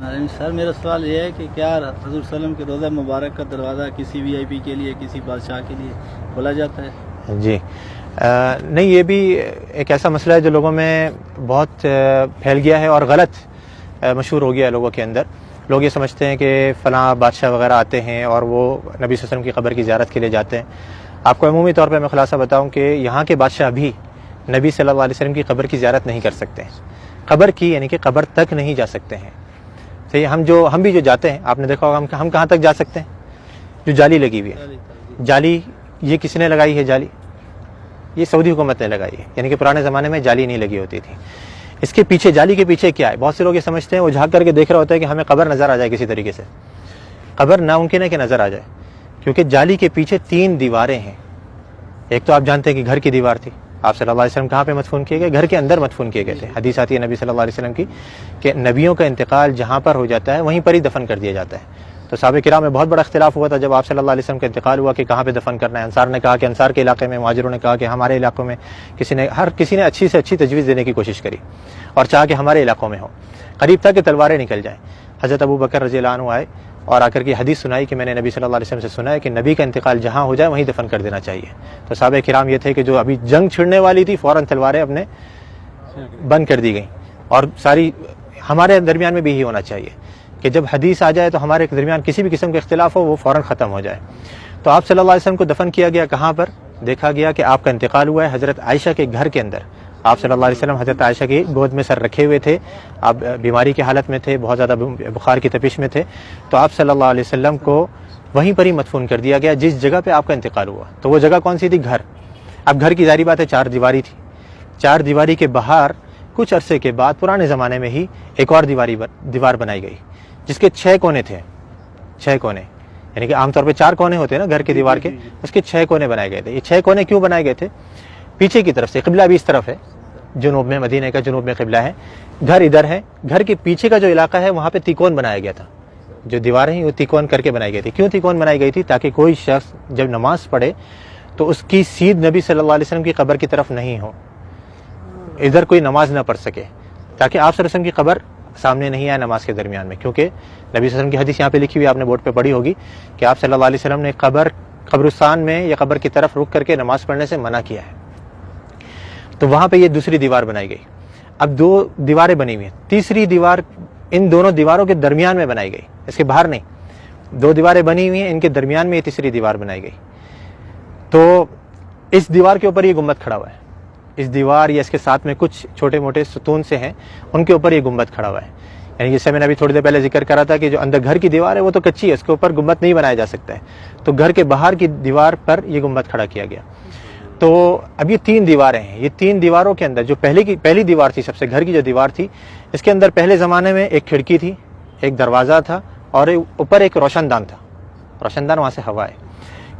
سر میرا سوال یہ ہے کہ کیا حضور صلی اللہ علیہ وسلم کے روضہ مبارک کا دروازہ کسی وی آئی پی کے لیے، کسی بادشاہ کے لیے کھولا جاتا ہے؟ جی نہیں، یہ بھی ایک ایسا مسئلہ ہے جو لوگوں میں بہت پھیل گیا ہے اور غلط مشہور ہو گیا ہے لوگوں کے اندر۔ لوگ یہ سمجھتے ہیں کہ فلاں بادشاہ وغیرہ آتے ہیں اور وہ نبی صلی اللہ علیہ وسلم کی قبر کی زیارت کے لیے جاتے ہیں۔ آپ کو عمومی طور پہ میں خلاصہ بتاؤں کہ یہاں کے بادشاہ بھی نبی صلی اللہ علیہ وسلم کی قبر کی زیارت نہیں کر سکتے ہیں، قبر کی یعنی کہ قبر تک نہیں جا سکتے ہیں۔ صحیح، ہم بھی جو جاتے ہیں، آپ نے دیکھا ہوگا ہم کہاں تک جا سکتے ہیں؟ جو جالی لگی ہوئی ہے، جالی یہ کس نے لگائی ہے؟ جالی یہ سعودی حکومت نے لگائی ہے، یعنی کہ پرانے زمانے میں جالی نہیں لگی ہوتی تھی۔ اس کے پیچھے، جالی کے پیچھے کیا ہے؟ بہت سے لوگ یہ سمجھتے ہیں، وہ جھانک کر کے دیکھ رہا ہوتا ہے کہ ہمیں قبر نظر آ جائے کسی طریقے سے۔ قبر ناممکن ہے کہ نظر آ جائے، کیونکہ جالی کے پیچھے 3 دیواریں ہیں۔ ایک تو آپ جانتے ہیں کہ گھر کی دیوار تھی، آپ صلی اللہ علیہ وسلم کہاں پہ مدفون کیے گئے؟ گھر کے اندر مدفون کیے گئے تھے۔ حدیث آتی ہے نبی صلی اللہ علیہ وسلم کی کہ نبیوں کا انتقال جہاں پر ہو جاتا ہے وہیں پر ہی دفن کر دیا جاتا ہے۔ تو صحابہ کرام میں بہت بڑا اختلاف ہوا تھا جب آپ صلی اللہ علیہ وسلم کا انتقال ہوا کہ کہاں پہ دفن کرنا ہے۔ انصار نے کہا کہ انصار کے علاقے میں، مہاجروں نے کہا کہ ہمارے علاقوں میں، ہر کسی نے اچھی سے اچھی تجویز دینے کی کوشش کری اور چاہا کہ ہمارے علاقوں میں ہو۔ قریب تھا کہ تلواریں نکل جائیں۔ حضرت ابو بکر رضی اللہ عنہ آئے اور آ کر کے حدیث سنائی کہ میں نے نبی صلی اللہ علیہ وسلم سے سنا ہے کہ نبی کا انتقال جہاں ہو جائے وہیں دفن کر دینا چاہیے۔ تو صحابہ کرام یہ تھے کہ جو ابھی جنگ چھڑنے والی تھی فوراً تلواریں اپنے بند کر دی گئیں، اور ساری ہمارے درمیان میں بھی یہی ہونا چاہیے کہ جب حدیث آ جائے تو ہمارے درمیان کسی بھی قسم کا اختلاف ہو وہ فوراً ختم ہو جائے۔ تو آپ صلی اللہ علیہ وسلم کو دفن کیا گیا کہاں پر؟ دیکھا گیا کہ آپ کا انتقال ہوا ہے حضرت عائشہ کے گھر کے اندر۔ آپ صلی اللہ علیہ وسلم حضرت عائشہ کی گود میں سر رکھے ہوئے تھے، آپ بیماری کی حالت میں تھے، بہت زیادہ بخار کی تپش میں تھے، تو آپ صلی اللہ علیہ وسلم کو وہیں پر ہی مدفون کر دیا گیا جس جگہ پہ آپ کا انتقال ہوا۔ تو وہ جگہ کون سی تھی؟ گھر۔ اب گھر کی ظاہری بات ہے 4 دیواری تھی، 4 دیواری کے باہر کچھ عرصے کے بعد پرانے زمانے میں ہی ایک اور دیوار بنائی گئی جس کے 6 کونے تھے، 6 کونے، یعنی کہ عام طور پہ 4 کونے ہوتے ہیں نا گھر کی دیوار کے، اس کے 6 کونے بنائے گئے تھے۔ یہ 6 کونے کیوں بنائے گئے تھے؟ پیچھے کی طرف سے، قبلہ بھی اس طرف ہے، جنوب میں، مدینہ کا جنوب میں قبلہ ہے، گھر ادھر ہے، گھر کے پیچھے کا جو علاقہ ہے وہاں پہ تیکون بنایا گیا تھا۔ جو دیواریں ہیں وہ تیکون کر کے بنائی گئی تھی۔ کیوں تیکون بنائی گئی تھی؟ تاکہ کوئی شخص جب نماز پڑھے تو اس کی سیدھ نبی صلی اللہ علیہ وسلم کی قبر کی طرف نہیں ہو، ادھر کوئی نماز نہ پڑھ سکے، تاکہ آپ صلی اللہ علیہ وسلم کی قبر سامنے نہیں آئے نماز کے درمیان میں۔ کیونکہ نبی صلی اللہ علیہ وسلم کی حدیث یہاں پہ لکھی ہوئی، آپ نے بورڈ پہ پڑھی ہوگی کہ آپ صلی اللہ علیہ وسلم نے قبرستان میں یا قبر کی طرف رک کر کے نماز پڑھنے سے منع کیا ہے۔ تو وہاں پہ یہ دوسری دیوار بنائی گئی۔ اب 2 دیواریں بنی ہوئی ہیں، تیسری دیوار ان دونوں دیواروں کے درمیان میں بنائی گئی، اس کے باہر نہیں۔ 2 دیواریں بنی ہوئی ہیں، ان کے درمیان میں یہ تیسری دیوار بنائی گئی۔ تو اس دیوار کے اوپر یہ گنبد کھڑا ہوا ہے، اس دیوار یا اس کے ساتھ میں کچھ چھوٹے موٹے ستون سے ہیں، ان کے اوپر یہ گنبد کھڑا ہوا ہے۔ یعنی جس سے میں نے ابھی تھوڑی دیر پہلے ذکر کرا تھا کہ جو اندر گھر کی دیوار ہے وہ تو کچی ہے، اس کے اوپر گنبد نہیں بنایا جا سکتا ہے، تو گھر کے باہر کی دیوار پر یہ گنبد کھڑا کیا گیا۔ تو اب یہ 3 دیواریں ہیں، یہ 3 دیواروں کے اندر جو پہلی دیوار تھی، سب سے گھر کی جو دیوار تھی، اس کے اندر پہلے زمانے میں ایک کھڑکی تھی، ایک دروازہ تھا، اور اوپر ایک روشن دان تھا۔ روشن دان وہاں سے ہوا ہے۔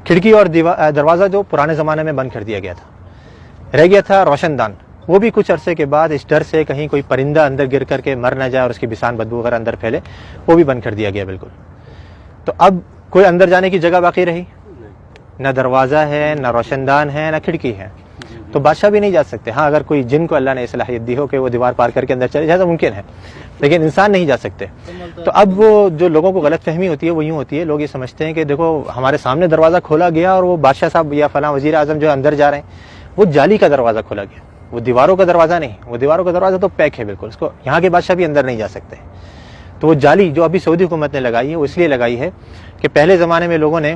کھڑکی اور دروازہ جو پرانے زمانے میں بند کر دیا گیا تھا، رہ گیا تھا روشن دان۔ وہ بھی کچھ عرصے کے بعد اس ڈر سے کہیں کوئی پرندہ اندر گر کر کے مر نہ جائے اور اس کی بسان بدبو وغیرہ اندر پھیلے، وہ بھی بند کر دیا گیا بالکل۔ تو اب کوئی اندر جانے کی جگہ باقی رہی؟ نہ دروازہ ہے، نہ روشن دان ہے، نہ کھڑکی ہے، تو بادشاہ بھی نہیں جا سکتے۔ ہاں اگر کوئی جن کو اللہ نے صلاحیت دی ہو کہ وہ دیوار پار کر کے اندر چلے جائے تو ممکن ہے، لیکن انسان نہیں جا سکتے۔ تو اب وہ جو لوگوں کو غلط فہمی ہوتی ہے وہ یوں ہوتی ہے، لوگ یہ سمجھتے ہیں کہ دیکھو ہمارے سامنے دروازہ کھولا گیا اور وہ بادشاہ صاحب یا فلاں وزیر اعظم جو اندر جا رہے ہیں، وہ جالی کا دروازہ کھولا گیا، وہ دیواروں کا دروازہ نہیں، وہ دیواروں کا دروازہ تو پیک ہے بالکل، اس کو یہاں کے بادشاہ بھی اندر نہیں جا سکتے۔ تو وہ جالی جو ابھی سعودی حکومت نے لگائی ہے وہ اس لیے لگائی ہے کہ پہلے زمانے میں لوگوں نے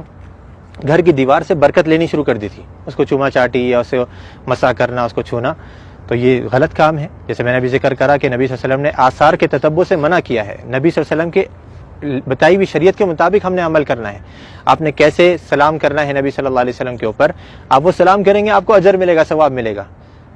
گھر کی دیوار سے برکت لینی شروع کر دی تھی، اس کو چوما چاٹی یا اسے مسا کرنا، اس کو چھونا، تو یہ غلط کام ہے۔ جیسے میں نے ابھی ذکر کرا کہ نبی صلی اللہ علیہ وسلم نے آثار کے تتبع سے منع کیا ہے۔ نبی صلی اللہ علیہ وسلم کے بتائی ہوئی شریعت کے مطابق ہم نے عمل کرنا ہے۔ آپ نے کیسے سلام کرنا ہے نبی صلی اللہ علیہ وسلم کے اوپر، آپ وہ سلام کریں گے آپ کو اجر ملے گا، ثواب ملے گا۔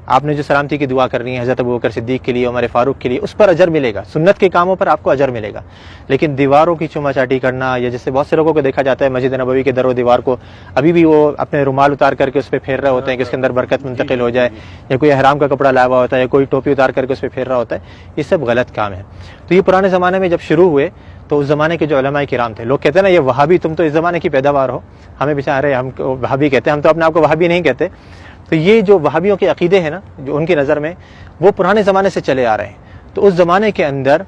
آپ نے جو سلامتی کی دعا کرنی ہے حضرت ابوبکر صدیق کے لیے، عمر فاروق کے لیے، اس پر اجر ملے گا، سنت کے کاموں پر آپ کو اجر ملے گا۔ لیکن دیواروں کی چوما چاٹی کرنا، یا جیسے بہت سے لوگوں کو دیکھا جاتا ہے مسجد نبوی کے در و دیوار کو ابھی بھی وہ اپنے رومال اتار کر کے اس پہ پھیر رہے ہوتے ہیں کہ اس کے اندر برکت منتقل ہو جائے، یا کوئی احرام کا کپڑا لایا ہوا ہوتا ہے، یا کوئی ٹوپی اتار کر کے اس پہ پھیر رہا ہوتا ہے، یہ سب غلط کام ہے۔ تو یہ پرانے زمانے میں جب شروع ہوئے تو اس زمانے کے جو علماء کرام تھے، لوگ کہتے ہیں نا یہ وہابی، تم تو اس زمانے کی پیداوار ہو، ہمیں بیچارے ہم وہابی کہتے ہیں، ہم تو اپنے آپ کو وہابی نہیں کہتے۔ تو یہ جو وہابیوں کے عقیدے ہیں نا، جو ان کی نظر میں وہ پرانے زمانے سے چلے آ رہے ہیں، تو اس زمانے کے اندر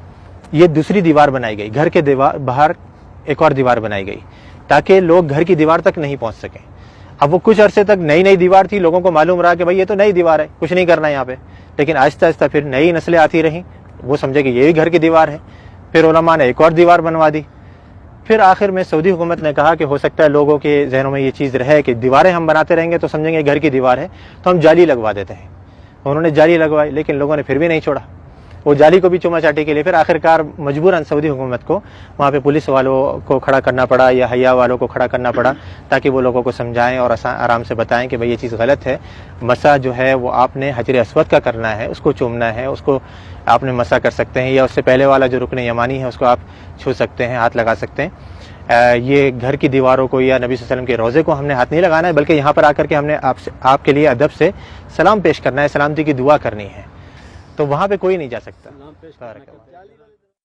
یہ دوسری دیوار بنائی گئی، گھر کے باہر ایک اور دیوار بنائی گئی تاکہ لوگ گھر کی دیوار تک نہیں پہنچ سکیں۔ اب وہ کچھ عرصے تک نئی دیوار تھی، لوگوں کو معلوم رہا کہ بھائی یہ تو نئی دیوار ہے، کچھ نہیں کرنا یہاں پہ، لیکن آہستہ آہستہ پھر نئی نسلیں آتی رہیں، وہ سمجھے کہ یہی گھر کی دیوار ہے، پھر علماء نے ایک اور دیوار بنوا دی۔ پھر آخر میں سعودی حکومت نے کہا کہ ہو سکتا ہے لوگوں کے ذہنوں میں یہ چیز رہے کہ دیواریں ہم بناتے رہیں گے تو سمجھیں گے گھر کی دیوار ہے، تو ہم جالی لگوا دیتے ہیں۔ انہوں نے جالی لگوائی، لیکن لوگوں نے پھر بھی نہیں چھوڑا، وہ جالی کو بھی چوما چاٹی کے لیے پھر آخرکار مجبوراً سعودی حکومت کو وہاں پہ پولیس والوں کو کھڑا کرنا پڑا یا حیا والوں کو کھڑا کرنا پڑا تاکہ وہ لوگوں کو سمجھائیں اور آرام سے بتائیں کہ بھئی یہ چیز غلط ہے، مسح جو ہے وہ آپ نے حجر اسود کا کرنا ہے، اس کو چومنا ہے، اس کو آپ نے مسح کر سکتے ہیں، یا اس سے پہلے والا جو رکن یمانی ہے اس کو آپ چھو سکتے ہیں، ہاتھ لگا سکتے ہیں۔ یہ گھر کی دیواروں کو یا نبی صلی اللہ علیہ وسلم کے روضے کو ہم نے ہاتھ نہیں لگانا ہے، بلکہ یہاں پر آ کر کے ہم نے آپ کے لیے ادب سے سلام پیش کرنا ہے، سلامتی کی دعا کرنی ہے، تو وہاں پہ کوئی نہیں جا سکتا۔